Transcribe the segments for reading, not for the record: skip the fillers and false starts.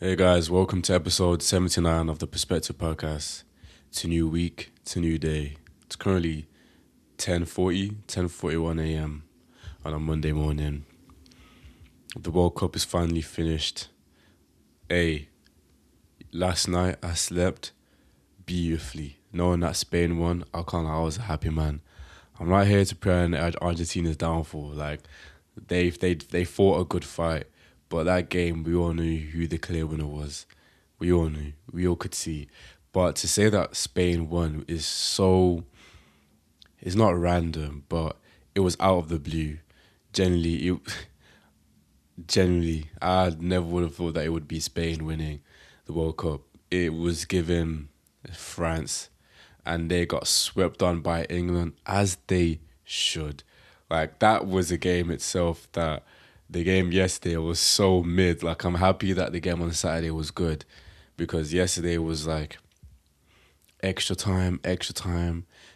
Hey guys, welcome to episode 79 of the Perspective Podcast. It's a new week, it's a new day. It's currently 10:41 a.m. on a Monday morning. The World Cup is finally finished. Hey, last night I slept beautifully. Knowing that Spain won, I was a happy man. I'm not here to pray on Argentina's downfall. Like, they fought a good fight, but that game we all knew who the clear winner was. We all knew. We all could see. But to say that Spain won is so. It's not random, but it was out of the blue. Generally, generally, I never would have thought that it would be Spain winning the World Cup. It was given France, and they got swept on by England as they should. Like that was a game itself that the game yesterday was so mid. Like I'm happy that the game on Saturday was good because yesterday was like extra time,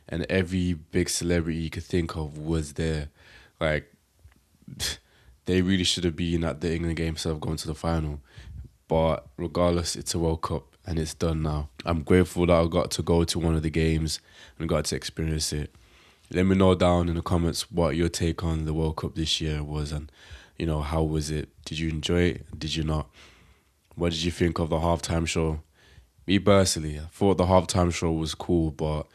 and every big celebrity you could think of was there. Like they really should have been at the England game instead of going to the final. But regardless, it's a World Cup and it's done now. I'm grateful that I got to go to one of the games and got to experience it. Let me know down in the comments what your take on the World Cup this year was, and how was it? Did you enjoy it? Did you not? What did you think of the halftime show? Me personally, I thought the halftime show was cool, but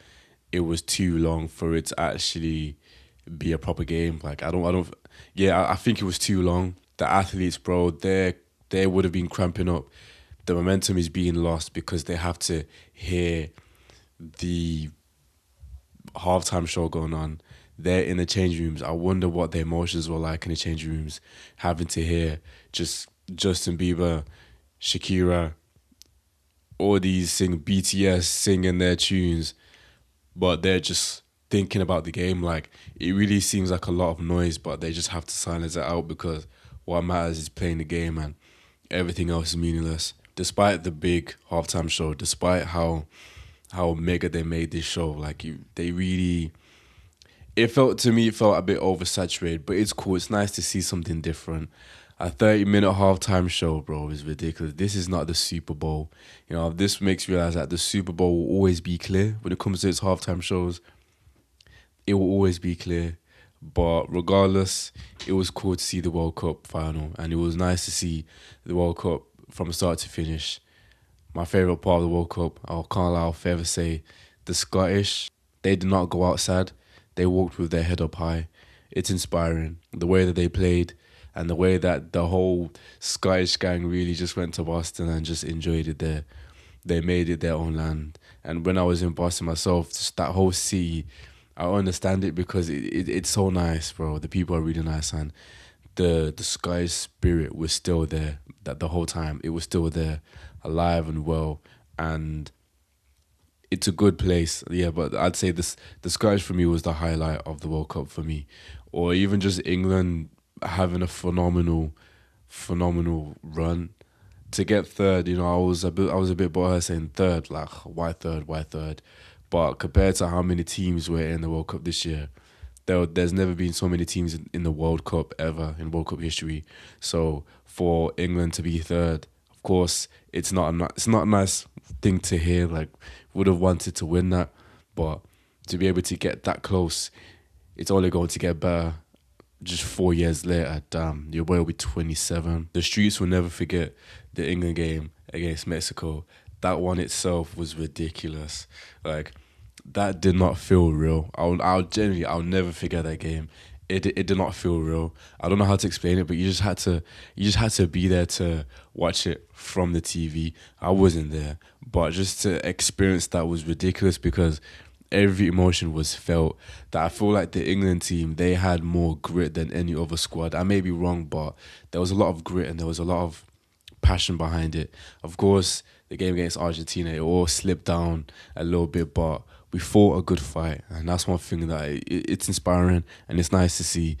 it was too long for it to actually be a proper game. Like yeah, I think it was too long. The athletes, bro, they would have been cramping up. The momentum is being lost because they have to hear the halftime show going on. They're in the change rooms. I wonder what their emotions were like in the change rooms, having to hear just Justin Bieber, Shakira, all these BTS singing their tunes, but they're just thinking about the game. Like it really seems like a lot of noise, but they just have to silence it out because what matters is playing the game and everything else is meaningless. Despite the big halftime show, despite how mega they made this show, like they really, it felt a bit oversaturated, but it's cool. It's nice to see something different. A 30-minute halftime show, bro, is ridiculous. This is not the Super Bowl. This makes you realize that the Super Bowl will always be clear when it comes to its halftime shows. It will always be clear. But regardless, it was cool to see the World Cup final, and it was nice to see the World Cup from start to finish. My favorite part of the World Cup, I can't lie, I'll forever say, the Scottish, they did not go outside. They walked with their head up high. It's inspiring. The way that they played and the way that the whole Scottish gang really just went to Boston and just enjoyed it there. They made it their own land. And when I was in Boston myself, just that whole city, I understand it because it's so nice, bro. The people are really nice, and the Scottish spirit was still there. That the whole time it was still there, alive and well, and it's a good place. Yeah, but I'd say the Scottish for me was the highlight of the World Cup for me, or even just England having a phenomenal run to get third. I was a bit bored saying third, like why third? But compared to how many teams were in the World Cup this year, there's never been so many teams in the World Cup ever in World Cup history. So for England to be third, of course, it's not a nice thing to hear. Like would have wanted to win that, but to be able to get that close, it's only going to get better. Just 4 years later, damn, your boy will be 27. The streets will never forget the England game against Mexico. That one itself was ridiculous. Like that did not feel real. I'll never forget that game. It did not feel real. I don't know how to explain it, but you just had to be there to watch it from the TV. I wasn't there, but just to experience that was ridiculous because every emotion was felt. That I feel like the England team, they had more grit than any other squad. I may be wrong, but there was a lot of grit and there was a lot of passion behind it. Of course, the game against Argentina, it all slipped down a little bit, but we fought a good fight, and that's one thing that it's inspiring and it's nice to see.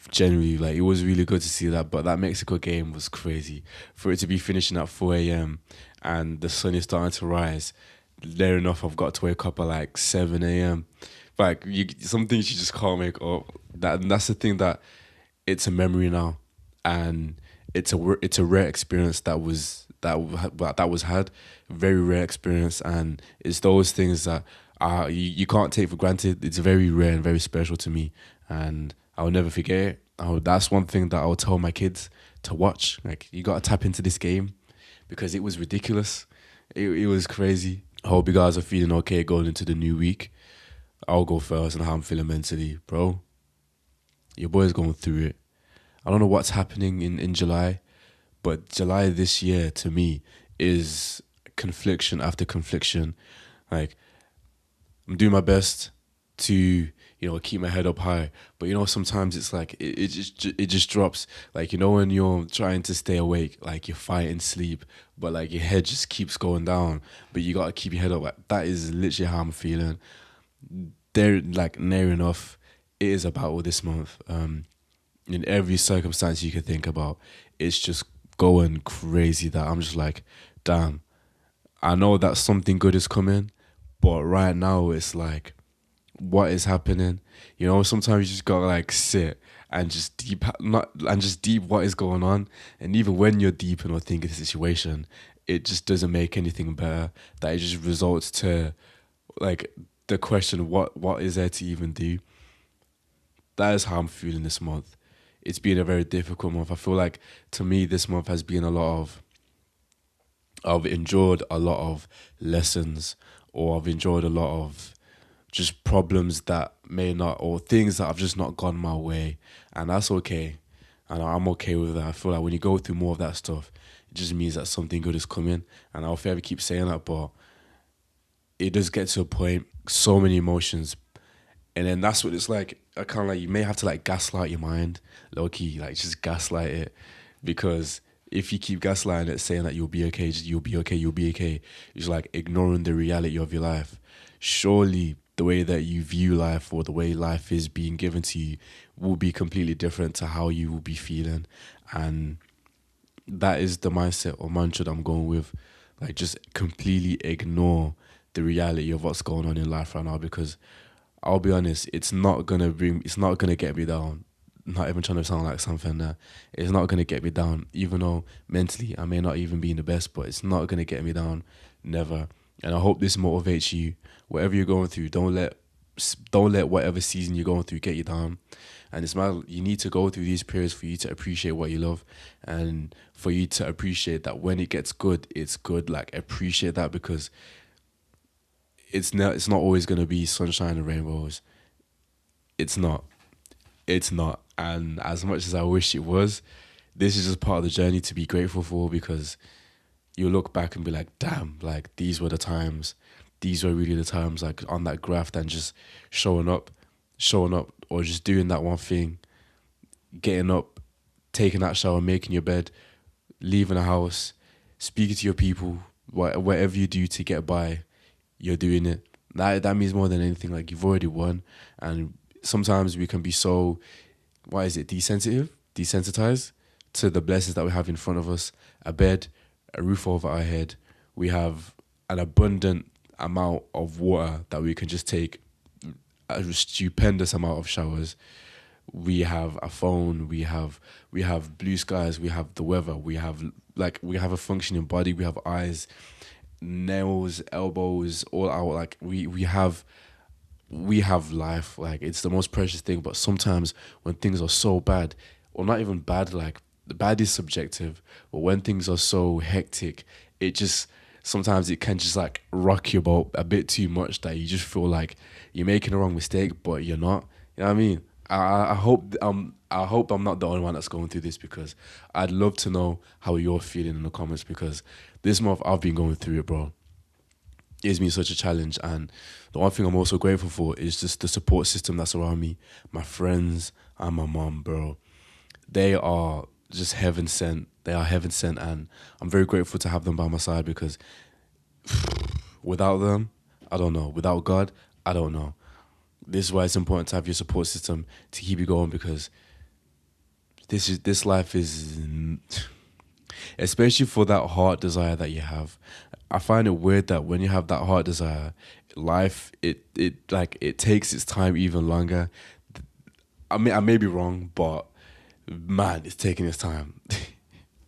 Generally, like it was really good to see that, but that Mexico game was crazy for it to be finishing at 4 a.m. and the sun is starting to rise. There enough, I've got to wake up at like 7 a.m. Like some things you just can't make up. That's the thing that it's a memory now, and it's a rare experience that was had, very rare experience, and it's those things that you can't take for granted. It's very rare and very special to me, and I'll never forget it. That's one thing that I'll tell my kids to watch. Like, you gotta tap into this game because it was ridiculous. It was crazy. I hope you guys are feeling okay going into the new week. I'll go first and how I'm feeling mentally, bro. Your boy's going through it. I don't know what's happening in July, but July this year to me is confliction after confliction. Like, I'm doing my best to keep my head up high, but sometimes it's like it just drops. Like, when you're trying to stay awake, like you're fighting sleep, but like your head just keeps going down. But you gotta keep your head up. Like, that is literally how I'm feeling. There, like, near enough, it is a battle this month. In every circumstance you can think about, it's just going crazy. That I'm just like, damn. I know that something good is coming, but right now it's like, what is happening? Sometimes you just gotta like sit and just deep not and just deep what is going on. And even when you're deep and or thinking the situation, it just doesn't make anything better. That it just results to like the question, what is there to even do? That is how I'm feeling this month. It's been a very difficult month. I feel like, to me, this month has been a lot of I've enjoyed a lot of lessons, or I've enjoyed a lot of just problems that may not, or things that have just not gone my way. And that's okay. And I'm okay with that. I feel like when you go through more of that stuff, it just means that something good is coming. And I'll forever keep saying that, but it does get to a point, so many emotions. And then that's what it's like. I kind of like, you may have to like gaslight your mind, low key, like just gaslight it. Because if you keep gaslighting it, saying that you'll be okay, just you'll be okay, you'll be okay, it's like ignoring the reality of your life. Surely the way that you view life, or the way life is being given to you, will be completely different to how you will be feeling. And that is the mindset or mantra that I'm going with. Like, just completely ignore the reality of what's going on in life right now, because I'll be honest, it's not gonna get me down. Not even trying to sound like something that it's not gonna get me down, even though mentally I may not even be in the best, but it's not gonna get me down, never. And I hope this motivates you. Whatever you're going through, don't let whatever season you're going through get you down. And you need to go through these periods for you to appreciate what you love, and for you to appreciate that when it gets good, it's good. Like, appreciate that, because it's not always gonna be sunshine and rainbows. It's not. It's not. And as much as I wish it was, this is just part of the journey to be grateful for, because you look back and be like, damn, like, these were the times. These were really the times, like, on that graph, and just showing up, or just doing that one thing, getting up, taking that shower, making your bed, leaving the house, speaking to your people, whatever you do to get by, you're doing it. That means more than anything. Like, you've already won. And sometimes we can be so, why is it, desensitized to the blessings that we have in front of us. A bed, a roof over our head. We have an abundant amount of water that we can just take, a stupendous amount of showers. We have a phone, we have blue skies, we have the weather, we have a functioning body, we have eyes, nails, elbows, all out. Like, we have life. Like, it's the most precious thing. But sometimes when things are so bad, or not even bad, like, the bad is subjective, but when things are so hectic, it just sometimes it can just like rock your boat a bit too much, that you just feel like you're making a wrong mistake, but you're not. You know what I mean? I hope I'm not the only one that's going through this, because I'd love to know how you're feeling in the comments, because this month I've been going through it, bro. It's been such a challenge, and the one thing I'm also grateful for is just the support system that's around me. My friends and my mom, bro. They are just heaven sent. They are heaven sent, and I'm very grateful to have them by my side, because without them, I don't know. Without God, I don't know. This is why it's important to have your support system to keep you going, because this life is, especially for that heart desire that you have. I find it weird that when you have that heart desire, life it takes its time even longer. I may be wrong, but man, it's taking its time.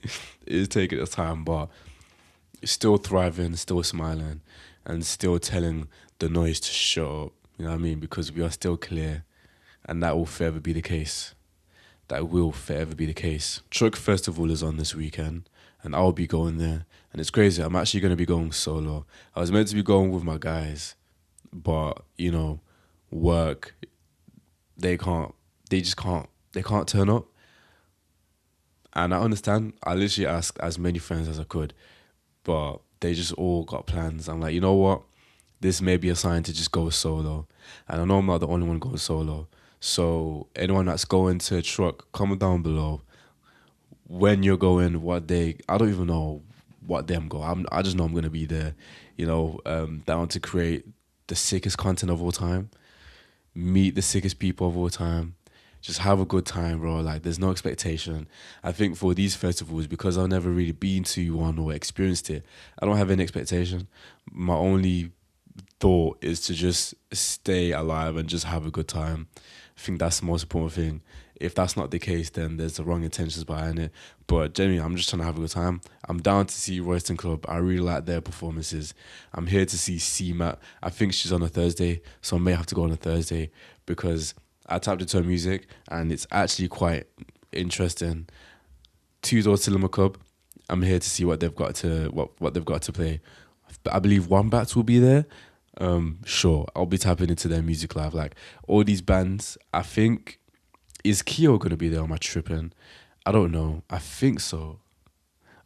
It is taking its time, but still thriving, still smiling, and still telling the noise to shut up. You know what I mean? Because we are still clear, and that will forever be the case. That will forever be the case. Truck Festival is on this weekend, and I'll be going there. And it's crazy. I'm actually going to be going solo. I was meant to be going with my guys, but work. They can't. They just can't. They can't turn up. And I understand. I literally asked as many friends as I could, but they just all got plans. I'm like, you know what? This may be a sign to just go solo. And I know I'm not the only one going solo. So anyone that's going to a truck, comment down below when you're going, what day. I don't even know what day I'm going. I just know I'm gonna be there. Down to create the sickest content of all time, meet the sickest people of all time, just have a good time, bro. Like, there's no expectation. I think for these festivals, because I've never really been to one or experienced it, I don't have any expectation. My only thought is to just stay alive and just have a good time. I think that's the most important thing. If that's not the case, then there's the wrong intentions behind it. But genuinely, I'm just trying to have a good time. I'm down to see Royston Club. I really like their performances. I'm here to see CMAT. I think she's on a Thursday, so I may have to go on a Thursday because I tapped into her music and it's actually quite interesting. Two Door Cinema Club. I'm here to see what they've got to what they've got to play. I believe Wombats will be there. Sure, I'll be tapping into their music live. Like all these bands, I think is Kyo gonna be there? Am I tripping? I don't know. I think so.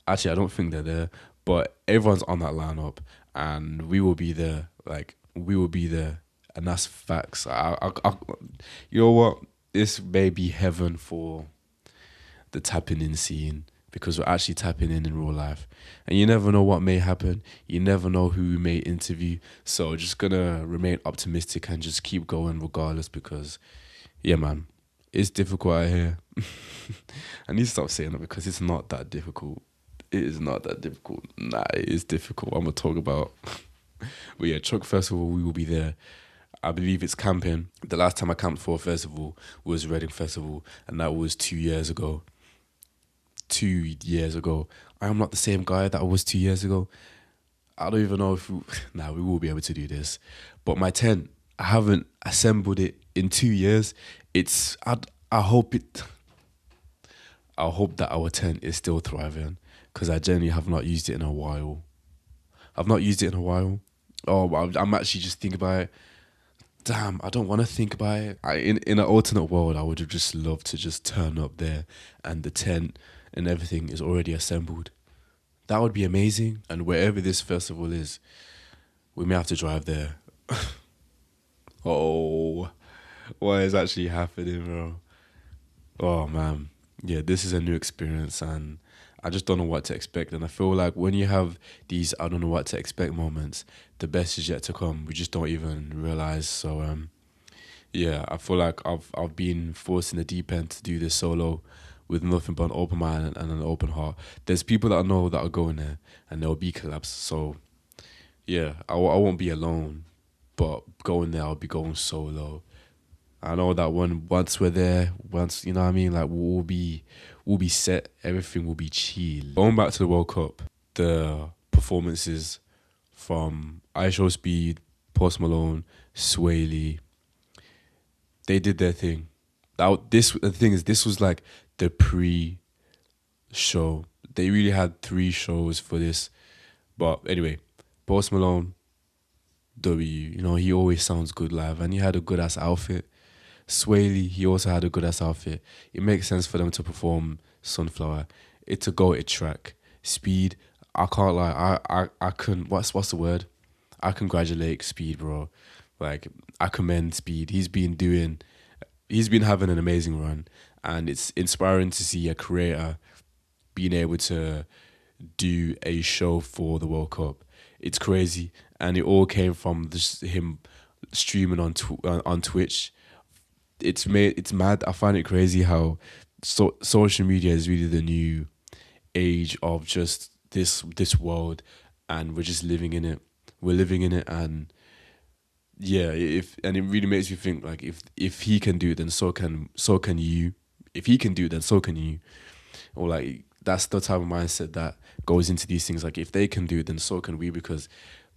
Actually, I don't think they're there, but everyone's on that lineup, and we will be there. Like we will be there, and that's facts. You know what? This may be heaven for the tapping in scene because we're actually tapping in real life, and you never know what may happen. You never know who we may interview. So just gonna remain optimistic and just keep going regardless because, yeah, man, it's difficult out here. I need to stop saying that because it's not that difficult. It is not that difficult. Nah, it is difficult. I'm gonna talk about. But yeah, Truck Festival, we will be there. I believe it's camping. The last time I camped for a festival was Reading Festival, and that was 2 years ago. 2 years ago. I am not the same guy that I was 2 years ago. I don't even know if we will be able to do this. But my tent, I haven't assembled it in 2 years. I hope it. I hope that our tent is still thriving because I genuinely have not used it in a while. I've not used it in a while. Oh, I'm actually just thinking about it. Damn, I don't want to think about it. In an alternate world, I would have just loved to just turn up there and the tent and everything is already assembled. That would be amazing. And wherever this festival is, we may have to drive there. Oh, what is actually happening, bro? Oh man, yeah, this is a new experience, and I just don't know what to expect. And I feel like when you have these I don't know what to expect moments, the best is yet to come. We just don't even realize. So yeah, I feel like I've been forced in the deep end to do this solo with nothing but an open mind and an open heart. There's people that I know that are going there, and there'll be collabs. So yeah, I won't be alone, but going there, I'll be going solo. I know that once we're there, once you know what I mean, like we'll be set, everything will be chill. Going back to the World Cup, the performances from IShowSpeed, Post Malone, Sway Lee, they did their thing. The thing is, this was like the pre-show. They really had 3 shows for this, but anyway, Post Malone, W, he always sounds good live, and he had a good ass outfit. Sway Lee, he also had a good ass outfit. It makes sense for them to perform Sunflower. It's a goated track. Speed, I can't lie. I couldn't. What's the word? I congratulate Speed, bro. Like I commend Speed. He's been having an amazing run, and it's inspiring to see a creator being able to do a show for the World Cup. It's crazy, and it all came from just him streaming on Twitch. It's mad. I find it crazy how social media is really the new age of just this world, and we're just living in it. We're living in it, and yeah, it really makes you think like if he can do it, then so can you. If he can do it, then so can you. Or like that's the type of mindset that goes into these things. Like if they can do it, then so can we, because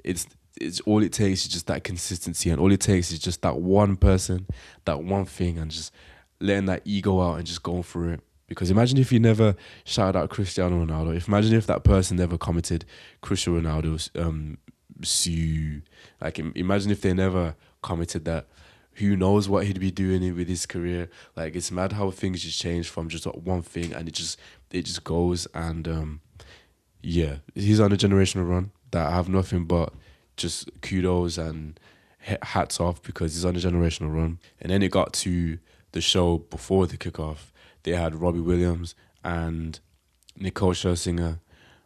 it's it's all it takes is just that consistency, and all it takes is just that one person, that one thing, and just letting that ego out and just going for it. Because imagine if you never shouted out Cristiano Ronaldo. Imagine if that person never commented Cristiano Ronaldo's Sue. Like imagine if they never commented that. Who knows what he'd be doing with his career? Like it's mad how things just change from just one thing, and it just goes. And yeah, he's on a generational run that I have nothing but just kudos and hats off, because he's on a generational run. And then it got to the show before the kickoff. They had Robbie Williams and Nicole Scherzinger.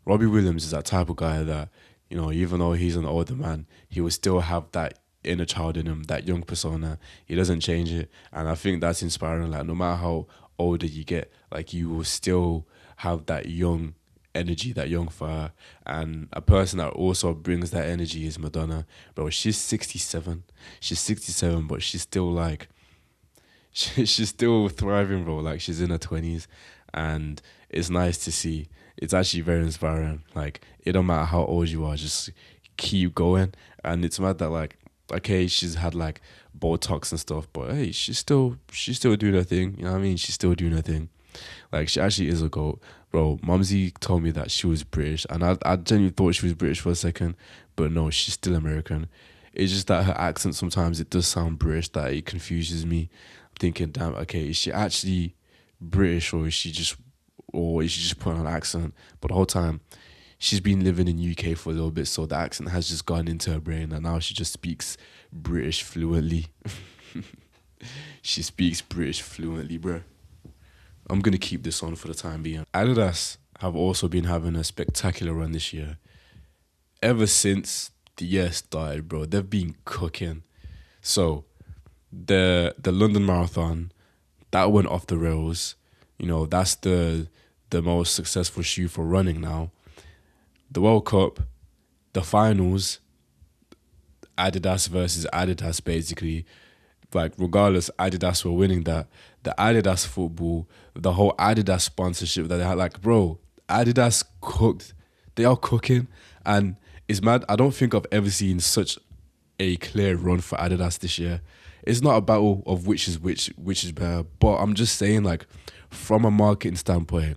Robbie Williams is that type of guy that, even though he's an older man, he will still have that inner child in him, that young persona. He doesn't change it. And I think that's inspiring. Like, no matter how older you get, like, you will still have that young energy, that young fire. And a person that also brings that energy is Madonna. Bro, she's 67. She's 67, but she's still like, she's still thriving, bro. Like she's in her 20s, and it's nice to see. It's actually very inspiring. Like it don't matter how old you are, just keep going. And it's mad that like, okay, she's had like Botox and stuff, but hey, she's still doing her thing. You know what I mean? She's still doing her thing. Like she actually is a goat, bro. Mumsy told me that she was British, and I genuinely thought she was British for a second, but no, she's still American. It's just that her accent sometimes it does sound British, that it confuses me. I'm thinking, damn, okay, is she actually British, or is she just putting on an accent? But the whole time, she's been living in UK for a little bit, so the accent has just gone into her brain, and now she just speaks British fluently. She speaks British fluently, bro. I'm gonna keep this on for the time being. Adidas have also been having a spectacular run this year. Ever since the year started, bro, they've been cooking. So the London Marathon, that went off the rails. That's the most successful shoe for running now. The World Cup, the finals, Adidas versus Adidas, basically. Like regardless, Adidas were winning that. The Adidas football, the whole Adidas sponsorship that they had, like, bro, Adidas cooked. They are cooking, and it's mad. I don't think I've ever seen such a clear run for Adidas this year. It's not a battle of which is which is better, but I'm just saying, like, from a marketing standpoint,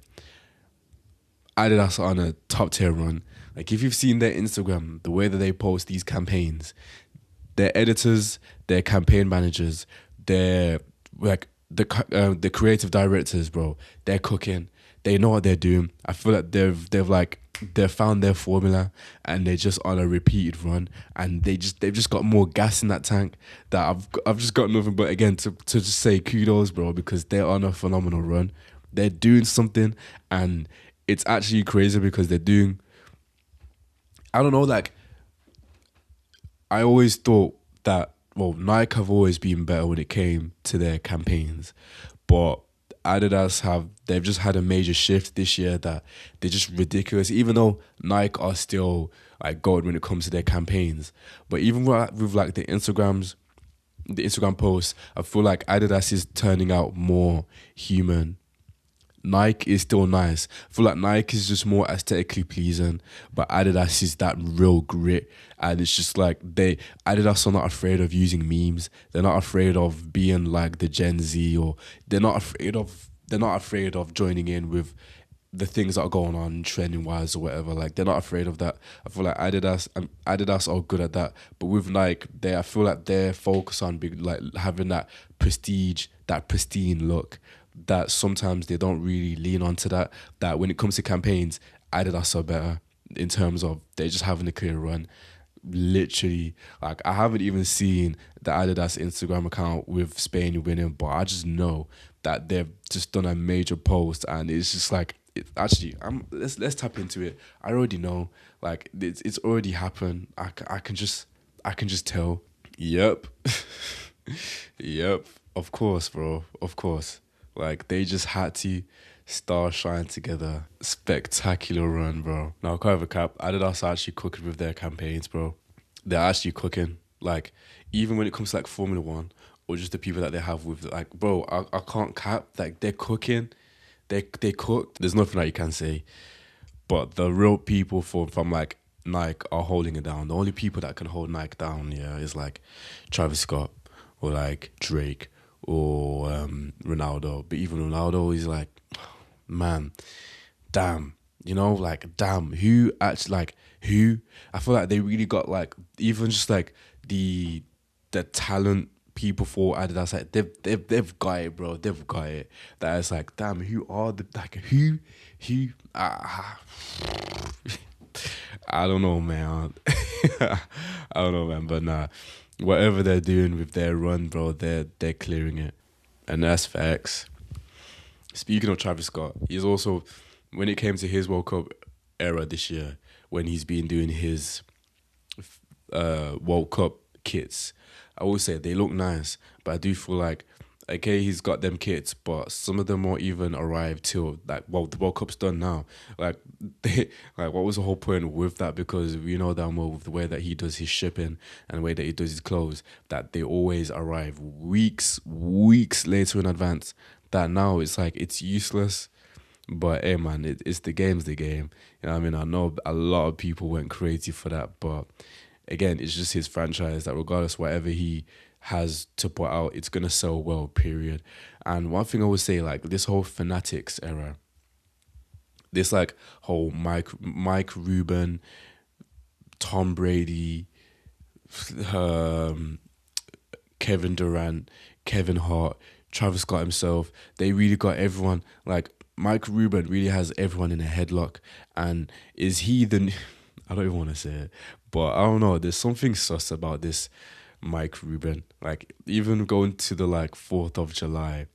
Adidas are on a top tier run. Like if you've seen their Instagram, the way that they post these campaigns, their editors, their campaign managers, their like the creative directors, bro, they're cooking. They know what they're doing. I feel like they've found their formula, and they're just on a repeated run, and they've just got more gas in that tank, that I've just got nothing but again to just say kudos, bro, because they're on a phenomenal run. They're doing something, and it's actually crazy because they're doing, I don't know, like I always thought that, well, Nike have always been better when it came to their campaigns, but they've just had a major shift this year that they're just ridiculous. Even though Nike are still like God when it comes to their campaigns, but even with like the Instagram posts, I feel like Adidas is turning out more human. Nike is still nice. I feel like Nike is just more aesthetically pleasing, but Adidas is that real grit, and it's just like Adidas are not afraid of using memes. They're not afraid of being like the Gen Z, or they're not afraid of joining in with the things that are going on trending wise or whatever. Like they're not afraid of that. I feel like Adidas are good at that, but with Nike, I feel like they're focused on like having that prestige, that pristine look, that sometimes they don't really lean onto that. That when it comes to campaigns, Adidas are better in terms of they're just having a clear run. Literally, like I haven't even seen the Adidas Instagram account with Spain winning, but I just know that they've just done a major post, and it's just like actually, let's tap into it. I already know, like it's already happened. I can just tell. Yep, yep. Of course, bro. Of course. Like they just had to star shine together. Spectacular run, bro. Now, kind of a cap. Adidas are actually cooking with their campaigns, bro. They're actually cooking. Like even when it comes to like Formula One, or just the people that they have with, like, bro, I can't cap. Like they're cooking. they cooked. There's nothing that you can say. But the real people from like Nike are holding it down. The only people that can hold Nike down, yeah, is like Travis Scott or like Drake or Ronaldo. But even Ronaldo is like, man, damn, like damn, who actually like who? I feel like they really got like even just like the talent people for Adidas, like they've got it, bro. They've got it. That is like, damn, who are the like who I don't know, man. I don't know, man. But nah, whatever they're doing with their run, bro, they're clearing it, and that's facts. Speaking of Travis Scott, he's also when it came to his World Cup era this year, when he's been doing his World Cup kits, I always say they look nice, but I do feel like okay, he's got them kits, but some of them won't even arrive till like well the World Cup's done now. Like they like what was the whole point with that? Because we know damn well with the way that he does his shipping and the way that he does his clothes, that they always arrive weeks later in advance. That now it's like it's useless. But hey man, it's the game's the game. You know what I mean? I know a lot of people went crazy for that, but again, it's just his franchise that regardless whatever he has to put out, it's gonna sell well, period. And one thing I would say, like this whole Fanatics era, this like whole Mike Rubin, Tom Brady, um, Kevin Durant, Kevin Hart, Travis Scott himself. They really got everyone. Like Mike Rubin really has everyone in a headlock. And is he the? I don't even want to say it, but I don't know. There's something sus about this Mike Rubin. Like even going to the like 4th of July,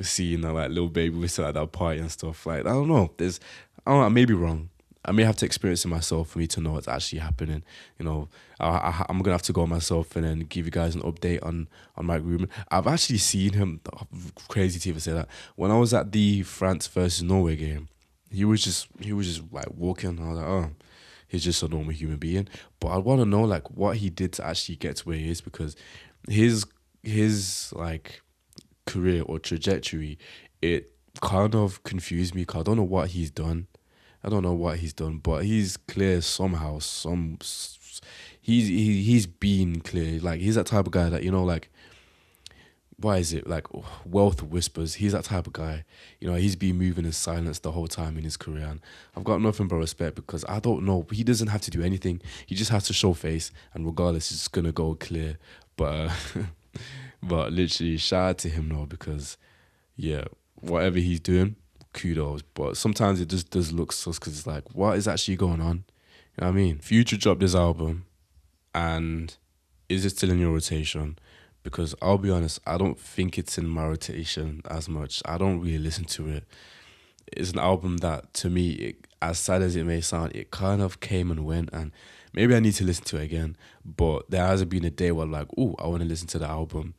seeing that like little baby whistle at that party and stuff. Like I don't know. I don't know. I may be wrong. I may have to experience it myself for me to know what's actually happening. I'm gonna have to go myself and then give you guys an update on Mike Rubin. I've actually seen him. Crazy to even say that. When I was at the France versus Norway game, he was just like walking. I was like, oh, he's just a normal human being. But I want to know like what he did to actually get to where he is, because his like career or trajectory, it kind of confused me. Cause I don't know what he's done. I don't know what he's done, but he's clear somehow. He's been clear. Like he's that type of guy that like why is it like wealth whispers? He's that type of guy. He's been moving in silence the whole time in his career, and I've got nothing but respect because I don't know. He doesn't have to do anything. He just has to show face, and regardless, it's gonna go clear. But but literally, shout out to him though, because yeah, whatever he's doing, kudos. But sometimes it just does look sus because it's like, what is actually going on? You know what I mean? Future dropped this album, and is it still in your rotation? Because I'll be honest, I don't think it's in my rotation as much. I don't really listen to it. It's an album that, to me, as sad as it may sound, it kind of came and went, and maybe I need to listen to it again. But there hasn't been a day where I'm like, oh, I want to listen to the album.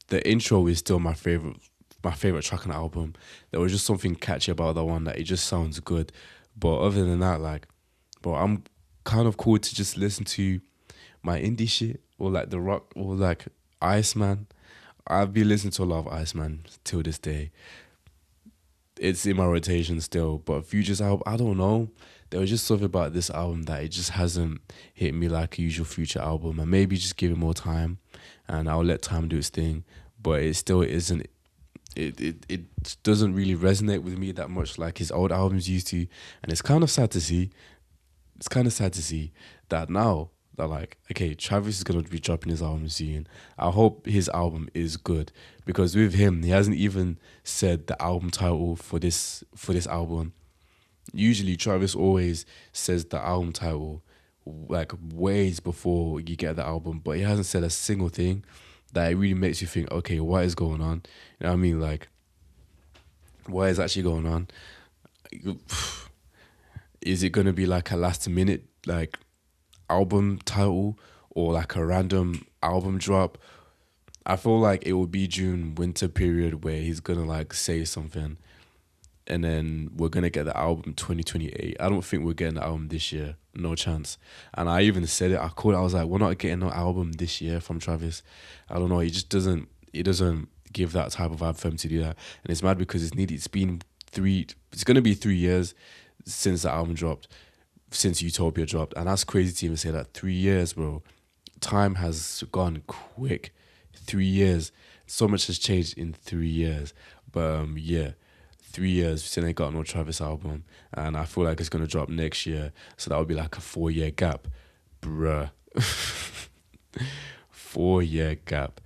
The intro is still my favorite track on the album. There was just something catchy about that one that it just sounds good. But other than that, like, bro, I'm kind of cool to just listen to my indie shit or like the rock or like Iceman. I've been listening to a lot of Iceman till this day. It's in my rotation still, but Future's album, I don't know. There was just something about this album that it just hasn't hit me like a usual Future album, and maybe just give it more time, and I'll let time do its thing. But it still isn't. It doesn't really resonate with me that much like his old albums used to, and it's kind of sad to see. It's kind of sad to see that now that like okay, Travis is gonna be dropping his album soon. I hope his album is good because with him, he hasn't even said the album title for this album. Usually, Travis always says the album title like ways before you get the album, but he hasn't said a single thing that it really makes you think, okay, what is going on? You know what I mean? Like, what is actually going on? Is it gonna be like a last minute like album title or like a random album drop? I feel like it will be June winter period where he's gonna like say something, and then we're gonna get the album 2028. I don't think we're getting the album this year, no chance. And I even said it. I was like, we're not getting no album this year from Travis. I don't know. He just doesn't. It doesn't give that type of vibe for him to do that, and it's mad because it's needed. It's been three. It's gonna be 3 years since the album dropped, since Utopia dropped, and that's crazy to even say that. 3 years, bro. Time has gone quick. 3 years. So much has changed in 3 years. But yeah, 3 years since I got no Travis album, and I feel like it's gonna drop next year. So that would be like a 4 year gap, bruh. 4 year gap.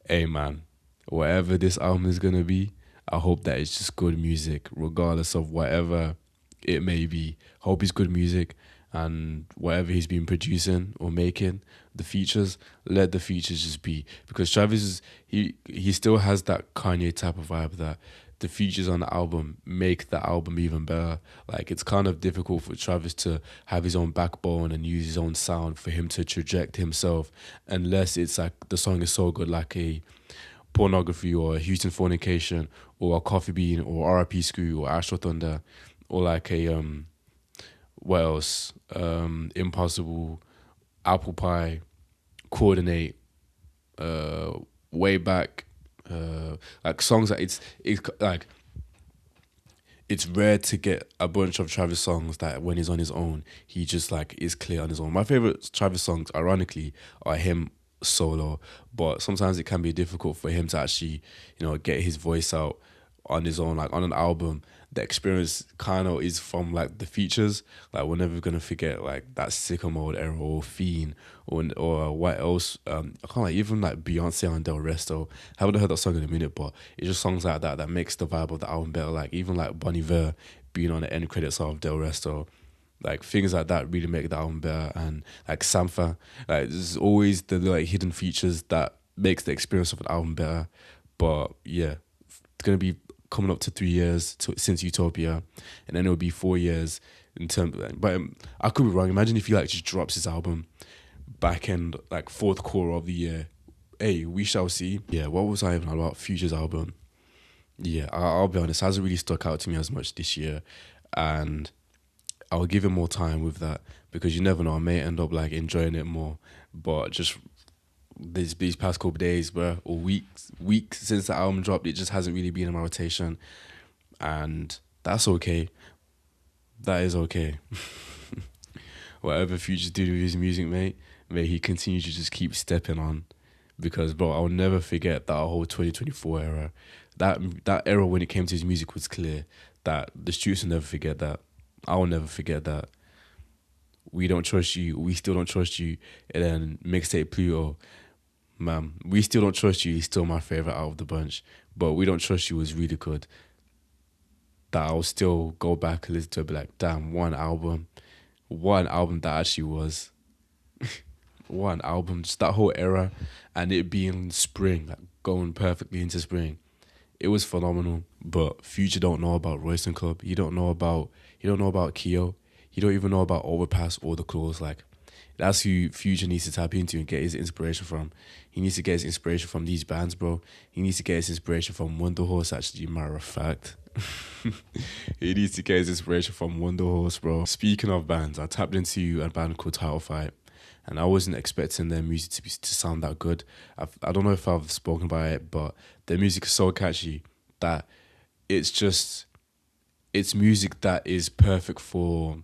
Hey man, whatever this album is gonna be, I hope that it's just good music, regardless of whatever it may be. Hope it's good music, and whatever he's been producing or making, the features, let the features just be. Because Travis is he still has that Kanye type of vibe that the features on the album make the album even better. Like it's kind of difficult for Travis to have his own backbone and use his own sound for him to traject himself, unless it's like the song is so good, like a Pornography or a Houston Fornication or a Coffee Bean or RIP Screw or Astro Thunder, or like a what else? Impossible, Apple Pie, Coordinate, uh, Way Back, like songs that it's like it's rare to get a bunch of Travis songs that when he's on his own, he just like is clear on his own. My favorite Travis songs, ironically, are him solo, but sometimes it can be difficult for him to actually, get his voice out on his own, like on an album. The experience kind of is from like the features. Like we're never gonna forget like that Sicko Mode era or Fiend or what else. I can't like even like Beyonce and Del Resto. Haven't heard that song in a minute, but it's just songs like that that makes the vibe of the album better. Like even like Bon Iver being on the end credits of Del Resto. Like things like that really make the album better, and like Sampha, like there's always the like hidden features that makes the experience of an album better. But yeah, it's gonna be coming up to 3 years since Utopia, and then it'll be 4 years in terms. But I could be wrong. Imagine if he like just drops his album back end like fourth quarter of the year. Hey, we shall see. Yeah, what was I even about? Future's album. Yeah, I'll be honest, it hasn't really stuck out to me as much this year, and I'll give him more time with that, because you never know, I may end up like enjoying it more. But just these past couple days, bro, or weeks since the album dropped, it just hasn't really been in my rotation, and that's okay. That is okay. Whatever Future's doing with his music, mate, may he continue to just keep stepping on, because bro, I'll never forget that whole 2024 era. That era when it came to his music was clear. That the streets will never forget that. I will never forget that. We don't trust you. We still don't trust you. And then mixtape Pluto, man, we still don't trust you. He's still my favorite out of the bunch. But we don't trust you was really good. That I'll still go back and listen to it, be like, damn, one album that actually was one album, just that whole era, and it being spring, like going perfectly into spring. It was phenomenal. But Future don't know about Royston Club. He don't know about Keo. He don't even know about Overpass or The Claws. Like that's who Future needs to tap into and get his inspiration from. He needs to get his inspiration from these bands, bro. He needs to get his inspiration from Wonder Horse, actually, matter of fact. He needs to get his inspiration from Wonder Horse, bro. Speaking of bands, I tapped into a band called Title Fight, and I wasn't expecting their music to sound that good. I don't know if I've spoken about it, but their music is so catchy that it's music that is perfect for,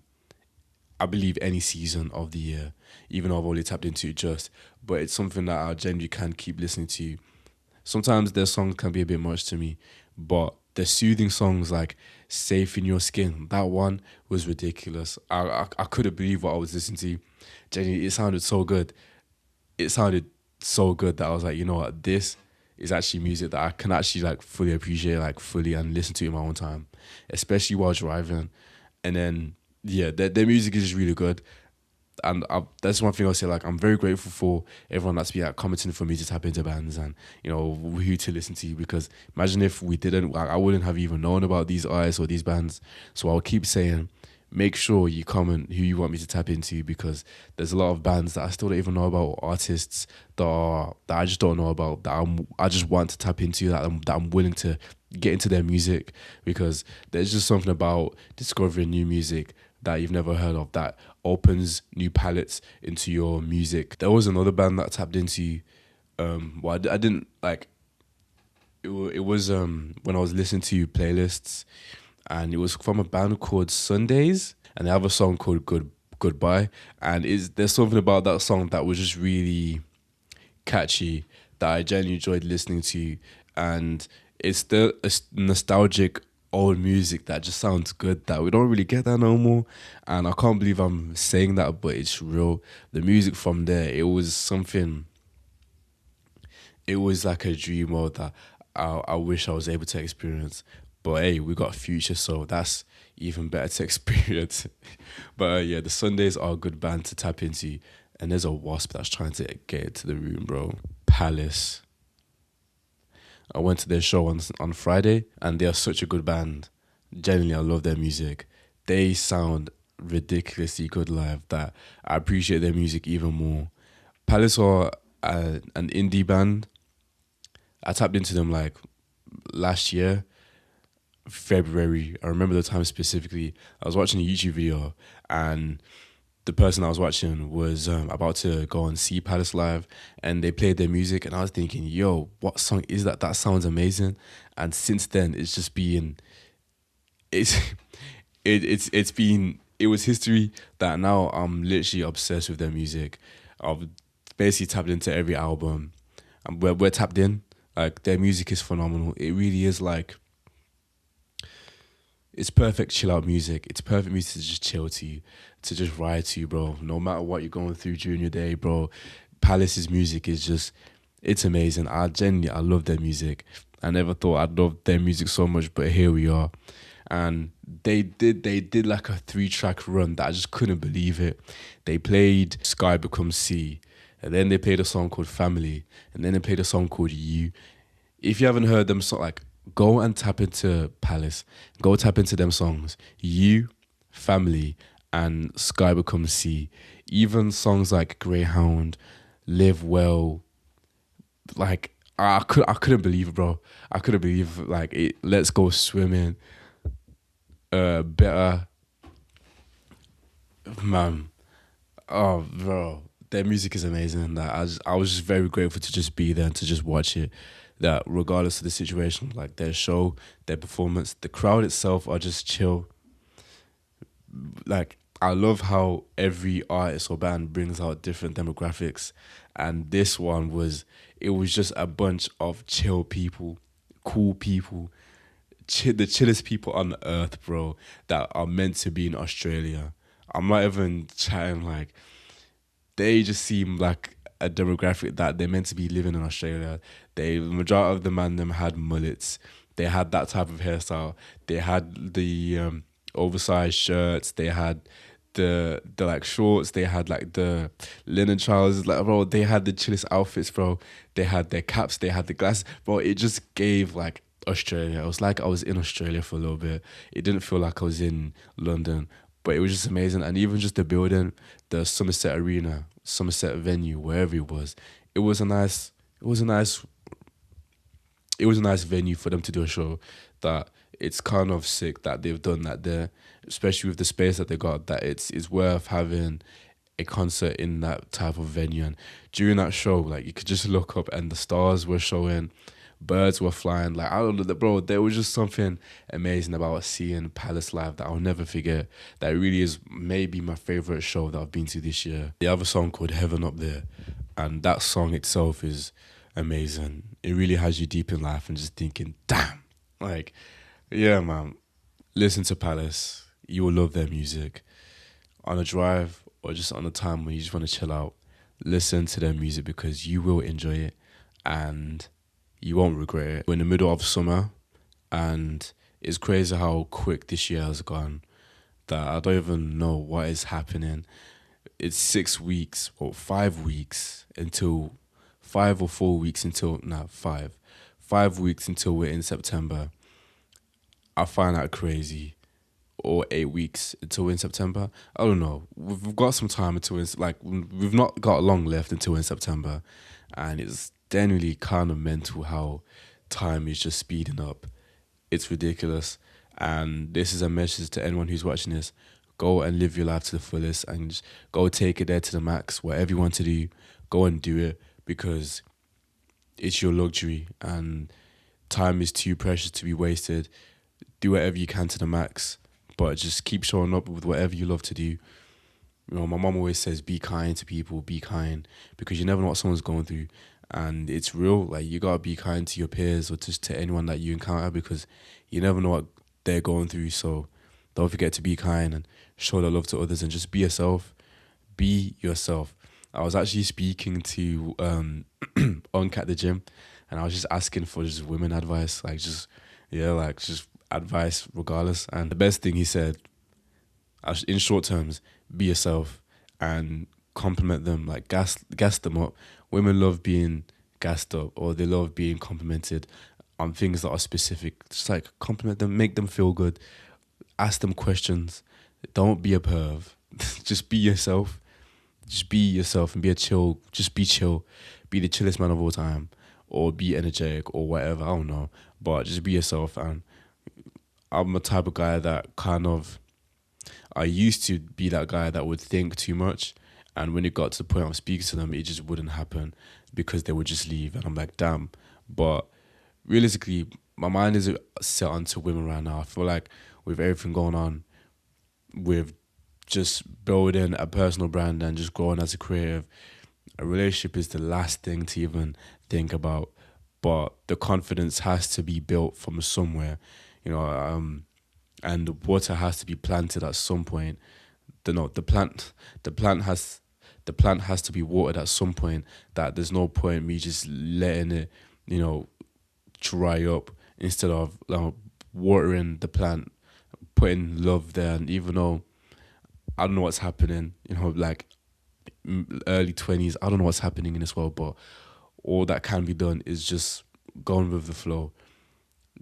I believe, any season of the year, even though I've only tapped into it just. But it's something that I genuinely can keep listening to. Sometimes their songs can be a bit much to me, but the soothing songs like Safe in Your Skin, that one was ridiculous. I couldn't believe what I was listening to. Genuinely, it sounded so good. It sounded so good that I was like, you know what, this is actually music that I can actually like fully appreciate, like fully, and listen to in my own time, especially while driving. And then yeah, their music is just really good. And that's one thing I'll say. Like, I'm very grateful for everyone that's been like, commenting for me to tap into bands and who to listen to. Because imagine if we didn't, like, I wouldn't have even known about these artists or these bands. So I'll keep saying, make sure you comment who you want me to tap into, because there's a lot of bands that I still don't even know about, artists that I just don't know about, that I just want to tap into, that I'm willing to get into their music, because there's just something about discovering new music that you've never heard of that opens new palettes into your music. There was another band that I tapped into. I didn't like. It was when I was listening to playlists, and it was from a band called Sundays, and they have a song called Goodbye, and is there's something about that song that was just really catchy that I genuinely enjoyed listening to, and it's the nostalgic old music that just sounds good that we don't really get that no more, and I can't believe I'm saying that, but it's real. The music from there, it was something. It was like a dream world that I wish I was able to experience. But hey, we got Future, so that's even better to experience. But yeah, the Sundays are a good band to tap into. And there's a wasp that's trying to get into the room, bro. Palace. I went to their show on Friday, and they are such a good band. Genuinely, I love their music. They sound ridiculously good live that I appreciate their music even more. Palace are an indie band. I tapped into them like last year, February. I remember the time specifically. I was watching a YouTube video, and the person I was watching was about to go and see Palace live, and they played their music, and I was thinking, yo, what song is that? That sounds amazing. And since then, it's just been it's it's been it was history that now I'm literally obsessed with their music. I've basically tapped into every album, and we're tapped in. Like their music is phenomenal. It really is like it's perfect chill out music. It's perfect music to just chill to you, to just ride to you, bro. No matter what you're going through during your day, bro. Palace's music is just it's amazing. I love their music. I never thought I'd love their music so much, but here we are. And they did like a 3-track run that I just couldn't believe it. They played Sky Becomes Sea, and then they played a song called Family, and then they played a song called You. If you haven't heard them, so like go and tap into Palace, go tap into them songs. You, Family, and Sky Becomes Sea. Even songs like Greyhound, Live Well, like I couldn't believe it, bro. I couldn't believe like it. Let's Go Swimming, Better, man. Oh, bro, their music is amazing, and that I was just very grateful to just be there and to just watch it. That regardless of the situation, like their show, their performance, the crowd itself are just chill. Like I love how every artist or band brings out different demographics, and this one was it was just a bunch of chill people, cool people, the chillest people on earth, bro. That are meant to be in Australia. I'm not even chatting like they just seem like a demographic that they're meant to be living in Australia. The majority of the man them had mullets. They had that type of hairstyle. They had the oversized shirts. They had the like shorts. They had like the linen trousers. Like bro, they had the chillest outfits, bro. They had their caps. They had the glasses, bro. It just gave like Australia. It was like I was in Australia for a little bit. It didn't feel like I was in London, but it was just amazing. And even just the building, the Somerset Arena, Somerset venue, wherever it was, it was a nice, it was a nice, it was a nice venue for them to do a show. That it's kind of sick that they've done that there, especially with the space that they got. That it's worth having a concert in that type of venue. And during that show, like you could just look up and the stars were showing, birds were flying. Like I don't know, bro. There was just something amazing about seeing Palace live that I'll never forget. That really is maybe my favorite show that I've been to this year. They have a song called Heaven Up There, and that song itself is amazing. It really has you deep in life and just thinking, damn, like, yeah, man. Listen to Palace. You will love their music on a drive or just on a time when you just want to chill out. Listen to their music because you will enjoy it and you won't regret it. We're in the middle of summer, and it's crazy how quick this year has gone. That I don't even know what is happening. It's 6 weeks or 5 weeks until 5 or 4 weeks until no 5 5 weeks until we're in September. I find that crazy. Or 8 weeks until we're in September. I don't know. We've got some time until it's like we've not got long left until we're in September, and it's genuinely kind of mental how time is just speeding up. It's ridiculous, and this is a message to anyone who's watching this: go and live your life to the fullest, and just go take it there to the max. Whatever you want to do, go and do it because it's your luxury, and time is too precious to be wasted do whatever you can to the max, but just keep showing up with whatever you love to do. You know, my mom always says, be kind to people, be kind, because you never know what someone's going through. And it's real. Like, you gotta be kind to your peers or just to anyone that you encounter, because you never know what they're going through. So don't forget to be kind and show the love to others, and just be yourself. Be yourself. I was actually speaking to Unc at the gym, and I was just asking for just women advice, like just, yeah, like just advice regardless. And the best thing he said, in short terms, be yourself and compliment them, like gas them up. Women love being gassed up, or they love being complimented on things that are specific. Just like compliment them, make them feel good, ask them questions. Don't be a perv. Just be yourself. Just be yourself and be a chill. Just be chill. Be the chillest man of all time, or be energetic or whatever. I don't know, but just be yourself. And I'm a type of guy that kind of, I used to be that guy that would think too much, and when it got to the point of speaking to them, it just wouldn't happen because they would just leave, and I'm like, damn. But realistically, my mind is set onto women right now. I feel like with everything going on, with just building a personal brand and just growing as a creative, a relationship is the last thing to even think about. But the confidence has to be built from somewhere, you know, and the water has to be planted at some point. No, the plant has to be watered at some point. That there's no point me just letting it, you know, dry up, instead of watering the plant, putting love there. And even though I don't know what's happening, you know, like early 20s, I don't know what's happening in this world, but all that can be done is just going with the flow,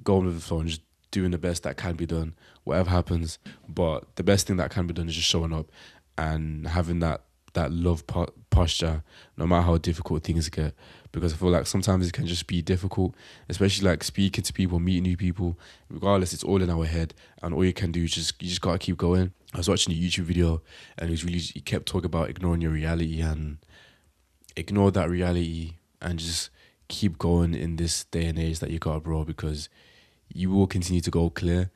and just doing the best that can be done, whatever happens. But the best thing that can be done is just showing up and having that love posture, no matter how difficult things get. Because I feel like sometimes it can just be difficult, especially like speaking to people, meeting new people. Regardless, it's all in our head, and all you can do is you just gotta keep going. I was watching a YouTube video, and he kept talking about ignoring your reality, and ignore that reality and just keep going in this day and age that you got, bro, because you will continue to go clear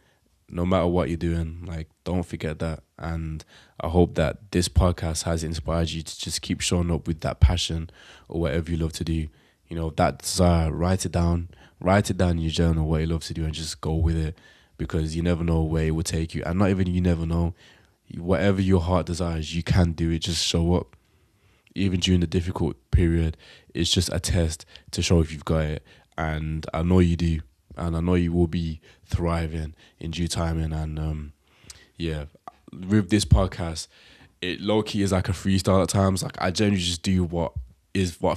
no matter what you're doing. Like, don't forget that. And I hope that this podcast has inspired you to just keep showing up with that passion or whatever you love to do. You know, that desire, write it down in your journal, what you love to do, and just go with it, because you never know where it will take you. And not even you never know, whatever your heart desires, you can do it. Just show up. Even during the difficult period, it's just a test to show if you've got it. And I know you do. And I know you will be thriving in due timing. And yeah, with this podcast, it low-key is like a freestyle at times. Like, I generally just do what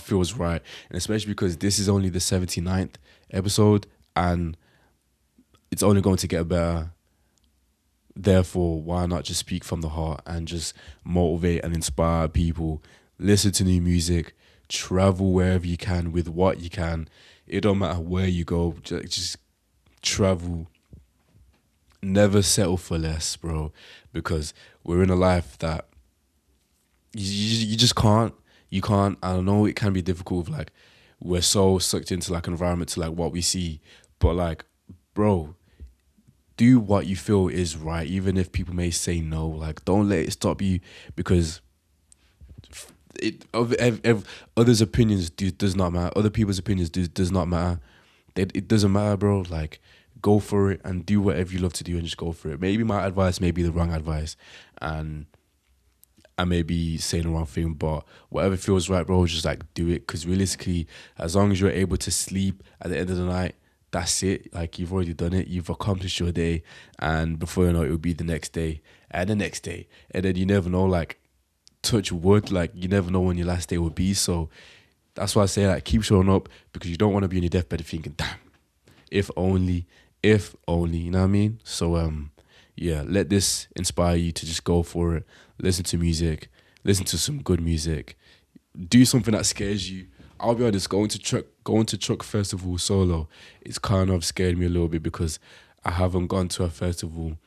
feels right. And especially because this is only the 79th episode, and it's only going to get better. Therefore, why not just speak from the heart and just motivate and inspire people? Listen to new music, travel wherever you can with what you can. It don't matter where you go, just travel. Never settle for less, bro, because we're in a life that you just can't. You can't. I know it can be difficult. Like, we're so sucked into like environment to like what we see, but like, bro, do what you feel is right, even if people may say no. Like, don't let it stop you, because others' opinions does not matter. Other people's opinions does not matter. It doesn't matter, bro. Like, go for it and do whatever you love to do, and just go for it. Maybe my advice may be the wrong advice, and I may be saying the wrong thing, but whatever feels right, bro, just like do it. Because realistically, as long as you're able to sleep at the end of the night, that's it. Like, you've already done it. You've accomplished your day, and before you know it, will be the next day and the next day, and then you never know. Like, touch wood, like, you never know when your last day will be. So that's why I say, like, keep showing up, because you don't want to be on your deathbed thinking, damn, if only, you know what I mean? So yeah, let this inspire you to just go for it. Listen to music, listen to some good music, do something that scares you. I'll be honest, going to Truck Festival solo, it's kind of scared me a little bit, because I haven't gone to a festival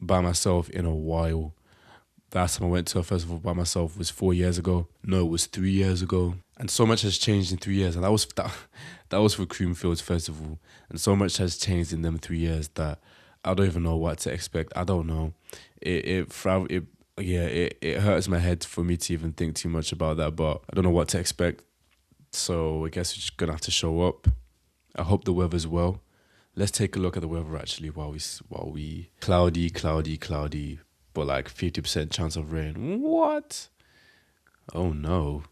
by myself in a while. Last time I went to a festival by myself was 4 years ago. No, it was 3 years ago. And so much has changed in 3 years. And that was for Creamfields Festival. And so much has changed in them 3 years that I don't even know what to expect. I don't know. It hurts my head for me to even think too much about that, but I don't know what to expect. So I guess we're just gonna have to show up. I hope the weather's well. Let's take a look at the weather actually while we cloudy, but like 50% chance of rain. What? Oh no.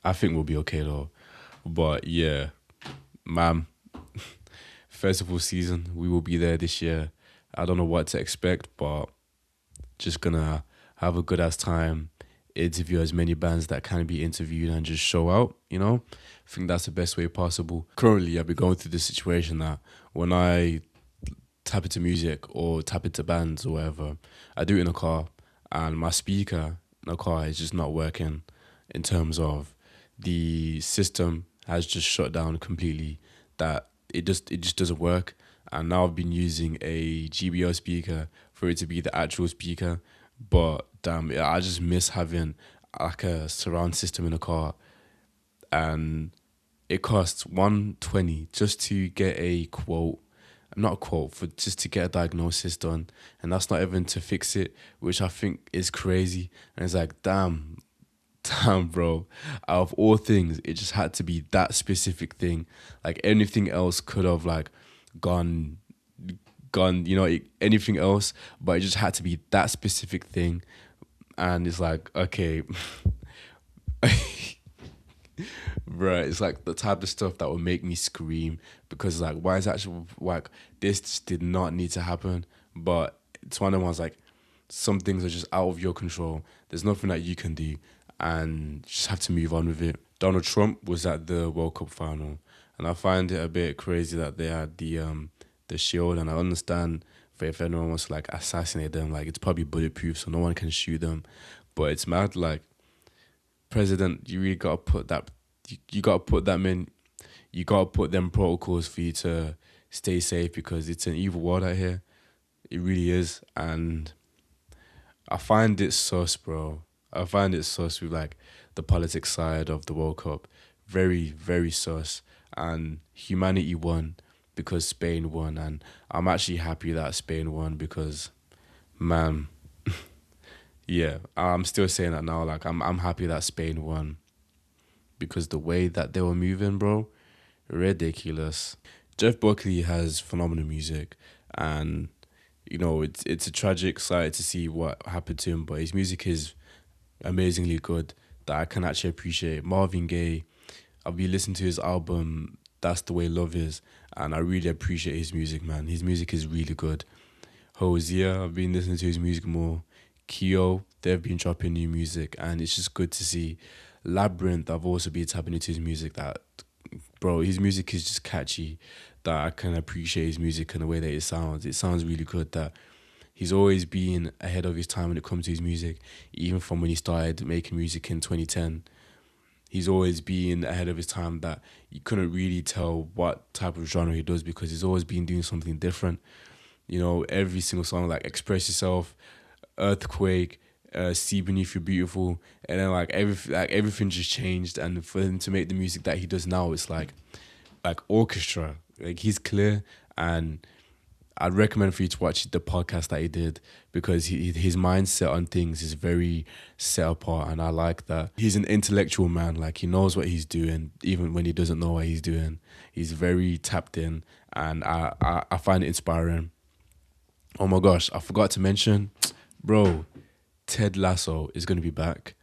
I think we'll be okay though. But yeah, ma'am, festival season, we will be there this year. I don't know what to expect, but just gonna have a good ass time, interview as many bands that can be interviewed and just show out, you know? I think that's the best way possible. Currently, I've been going through this situation that when I tap into music or tap into bands or whatever, I do it in a car and my speaker in the car is just not working in terms of the system has just shut down completely, that it just doesn't work. And now I've been using a GBO speaker for it to be the actual speaker, but damn, I just miss having like a surround system in a car, and it costs 120 just to get a quote, not a quote, for just to get a diagnosis done, and that's not even to fix it, which I think is crazy. And it's like, damn, bro. Out of all things, it just had to be that specific thing. Like anything else could have like gone, anything else, but it just had to be that specific thing. And it's like, okay, right, it's like the type of stuff that would make me scream, because like, why is actually like this just did not need to happen. But it's one of the ones like, some things are just out of your control. There's nothing that you can do, and you just have to move on with it. Donald Trump was at the World Cup final, and I find it a bit crazy that they had the shield, and I understand for if anyone wants to like assassinate them, like it's probably bulletproof, so no one can shoot them. But it's mad, like, president, you really gotta put that. You gotta put that in. You gotta put them protocols for you to stay safe, because it's an evil world out here. It really is, and I find it sus, bro. I find it sus with like the politics side of the World Cup. Very, very sus. And humanity won because Spain won, and I'm actually happy that Spain won because, man, yeah, I'm still saying that now. Like I'm happy that Spain won because the way that they were moving, bro, ridiculous. Jeff Buckley has phenomenal music, and it's a tragic sight to see what happened to him. But his music is amazingly good that I can actually appreciate. Marvin Gaye, I've been listening to his album That's the Way Love Is, and I really appreciate his music, man. His music is really good. Hosea, I've been listening to his music more. Keo, they've been dropping new music, and it's just good to see. Labyrinth, I've also been tapping into his music. That, bro, his music is just catchy. That I can appreciate his music and the way that it sounds. It sounds really good. That he's always been ahead of his time when it comes to his music, even from when he started making music in 2010. He's always been ahead of his time, that you couldn't really tell what type of genre he does, because he's always been doing something different. Every single song, like Express Yourself, Earthquake, See Beneath You Beautiful, and then everything just changed. And for him to make the music that he does now, it's like orchestra. Like, he's clear, and I'd recommend for you to watch the podcast that he did, because his mindset on things is very set apart, and I like that. He's an intellectual man. Like, he knows what he's doing, even when he doesn't know what he's doing. He's very tapped in, and I find it inspiring. Oh my gosh, I forgot to mention, bro, Ted Lasso is going to be back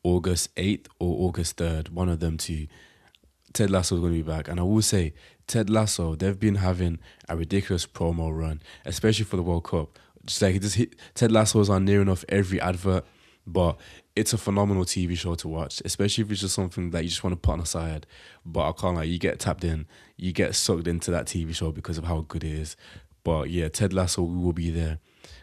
August 8th or August 3rd, one of them two. Ted Lasso is going to be back. And I will say, Ted Lasso, they've been having a ridiculous promo run, especially for the World Cup. Just like, Ted Lasso is on near enough every advert, but it's a phenomenal TV show to watch, especially if it's just something that you just want to put on the side. But I can't lie, you get tapped in, you get sucked into that TV show because of how good it is. But yeah, Ted Lasso, we will be there.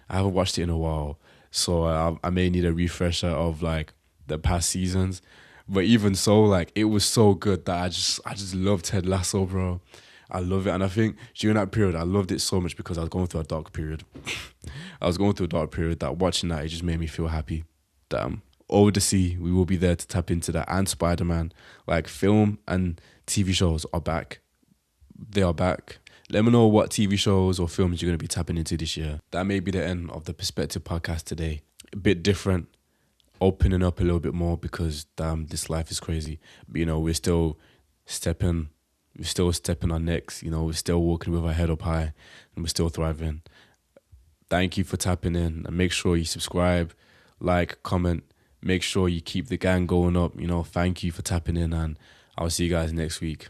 I haven't watched it in a while, so I may need a refresher of like the past seasons. But even so, like, it was so good that I just love Ted Lasso, bro. I love it. And I think during that period, I loved it so much because I was going through a dark period. I was going through a dark period that watching that, it just made me feel happy. Damn. Over the Sea, we will be there to tap into that. And Spider-Man. Like, film and TV shows are back. They are back. Let me know what TV shows or films you're going to be tapping into this year. That may be the end of the Perspective podcast today. A bit different, opening up a little bit more because damn, this life is crazy. But we're still stepping on necks. We're still walking with our head up high, and we're still thriving. Thank you for tapping in, and make sure you subscribe, like, comment. Make sure you keep the gang going up. Thank you for tapping in, and I'll see you guys next week.